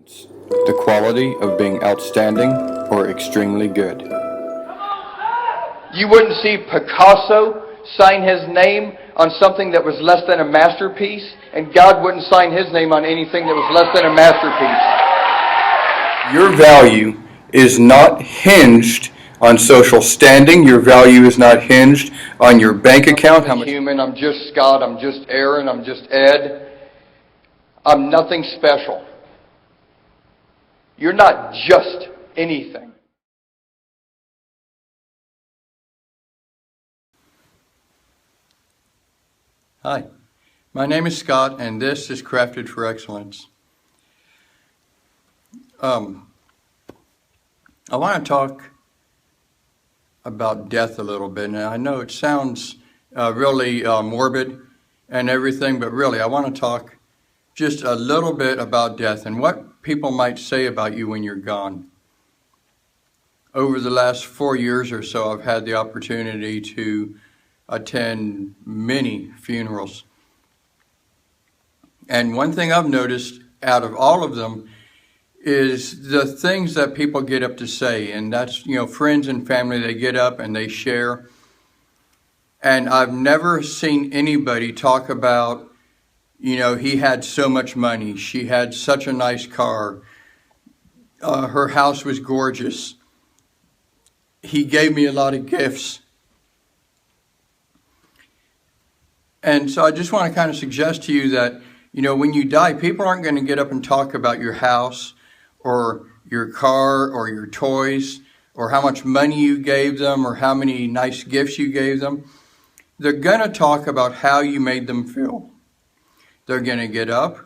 the quality of being outstanding or extremely good. You wouldn't see Picasso sign his name on something that was less than a masterpiece, and God wouldn't sign his name on anything that was less than a masterpiece. Your value is not hinged on social standing. Your value is not hinged on your bank account. I'm human. I'm just Scott. I'm just Aaron. I'm just Ed. I'm nothing special. You're not just anything. Hi, my name is Scott, and this is Crafted for Excellence. I want to talk about death a little bit, and I know it sounds really morbid and everything, but really I want to talk just a little bit about death and what people might say about you when you're gone. Over the last 4 years or so, I've had the opportunity to attend many funerals. And one thing I've noticed out of all of them is the things that people get up to say. And that's, friends and family, they get up and they share. And I've never seen anybody talk about, he had so much money. She had such a nice car. Her house was gorgeous. He gave me a lot of gifts. And so I just want to kind of suggest to you that, when you die, people aren't going to get up and talk about your house or your car or your toys or how much money you gave them or how many nice gifts you gave them. They're going to talk about how you made them feel. They're going to get up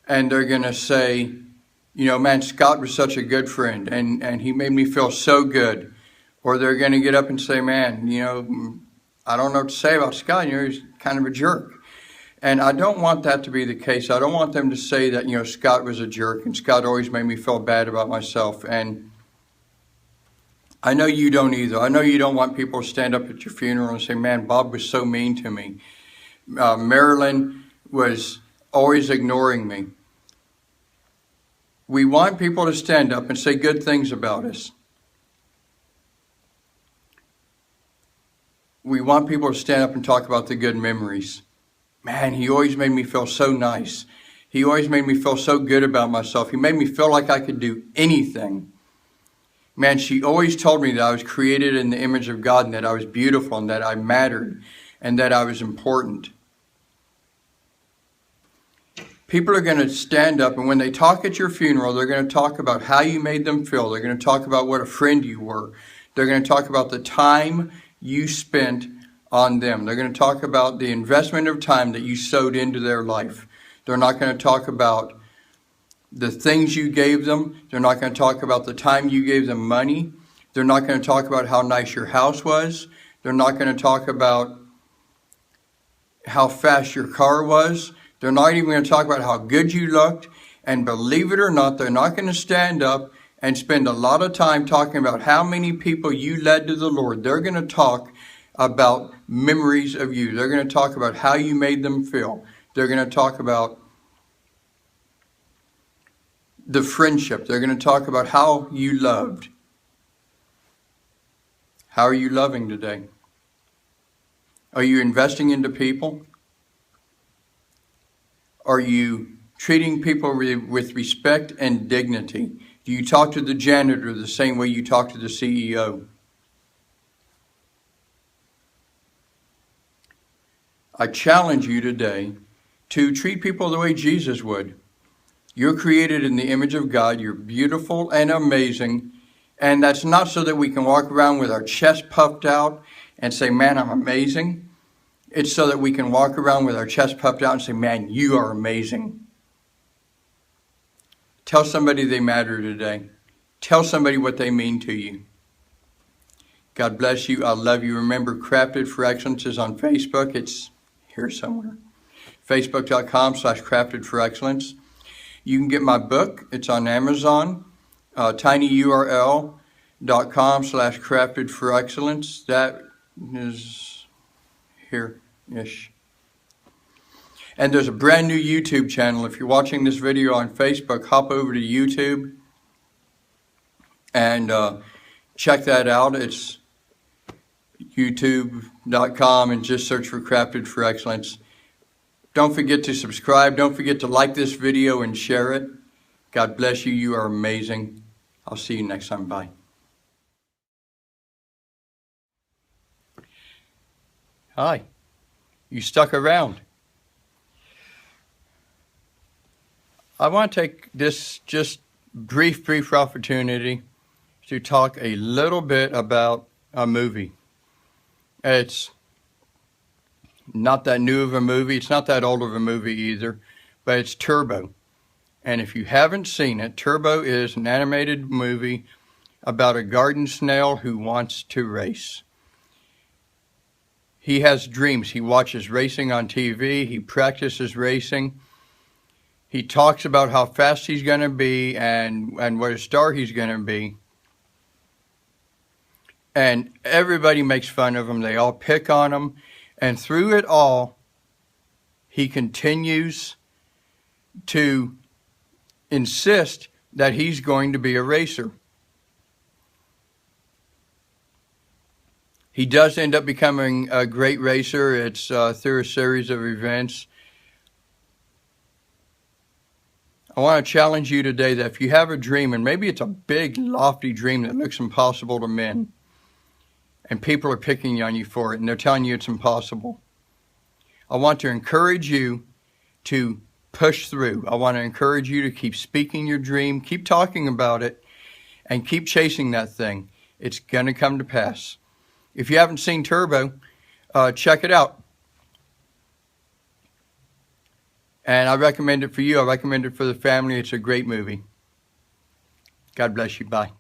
and they're going to say, man, Scott was such a good friend and he made me feel so good. Or they're going to get up and say, man, I don't know what to say about Scott. He's kind of a jerk. And I don't want that to be the case. I don't want them to say that, Scott was a jerk and Scott always made me feel bad about myself. And I know you don't either. I know you don't want people to stand up at your funeral and say, man, Bob was so mean to me. Marilyn was always ignoring me. We want people to stand up and say good things about us. We want people to stand up and talk about the good memories. Man, he always made me feel so nice. He always made me feel so good about myself. He made me feel like I could do anything. Man, she always told me that I was created in the image of God and that I was beautiful and that I mattered and that I was important. People are going to stand up, and when they talk at your funeral, they're going to talk about how you made them feel. They're going to talk about what a friend you were. They're going to talk about the time you spent on them. They're going to talk about the investment of time that you sowed into their life. They're not going to talk about the things you gave them. They're not going to talk about the time you gave them money. They're not going to talk about how nice your house was. They're not going to talk about how fast your car was. They're not even going to talk about how good you looked. And believe it or not, they're not going to stand up and spend a lot of time talking about how many people you led to the Lord. They're going to talk about memories of you. They're going to talk about how you made them feel. They're going to talk about the friendship. They're going to talk about how you loved. How are you loving today? Are you investing into people? Are you treating people with respect and dignity? Do you talk to the janitor the same way you talk to the CEO? I challenge you today to treat people the way Jesus would. You're created in the image of God. You're beautiful and amazing. And that's not so that we can walk around with our chest puffed out and say, man, I'm amazing. It's so that we can walk around with our chest puffed out and say, man, you are amazing. Tell somebody they matter today. Tell somebody what they mean to you. God bless you. I love you. Remember, Crafted for Excellence is on Facebook. It's here somewhere. Facebook.com/Crafted for Excellence. You can get my book. It's on Amazon. tinyurl.com/Crafted for Excellence. That is here-ish. And there's a brand new YouTube channel. If you're watching this video on Facebook, hop over to YouTube and check that out. It's youtube.com and just search for Crafted for Excellence. Don't forget to subscribe. Don't forget to like this video and share it. God bless you. You are amazing. I'll see you next time. Bye. Hi. You stuck around. I want to take this just brief opportunity to talk a little bit about a movie. It's not that new of a movie. It's not that old of a movie either, but it's Turbo. And if you haven't seen it, Turbo is an animated movie about a garden snail who wants to race. He has dreams. He watches racing on TV. He practices racing. He talks about how fast he's going to be and what a star he's going to be. And everybody makes fun of him. They all pick on him. And through it all, he continues to insist that he's going to be a racer. He does end up becoming a great racer. It's through a series of events. I want to challenge you today that if you have a dream, and maybe it's a big, lofty dream that looks impossible to men, and people are picking on you for it, and they're telling you it's impossible, I want to encourage you to push through. I want to encourage you to keep speaking your dream, keep talking about it, and keep chasing that thing. It's going to come to pass. If you haven't seen Turbo, check it out. And I recommend it for you. I recommend it for the family. It's a great movie. God bless you. Bye.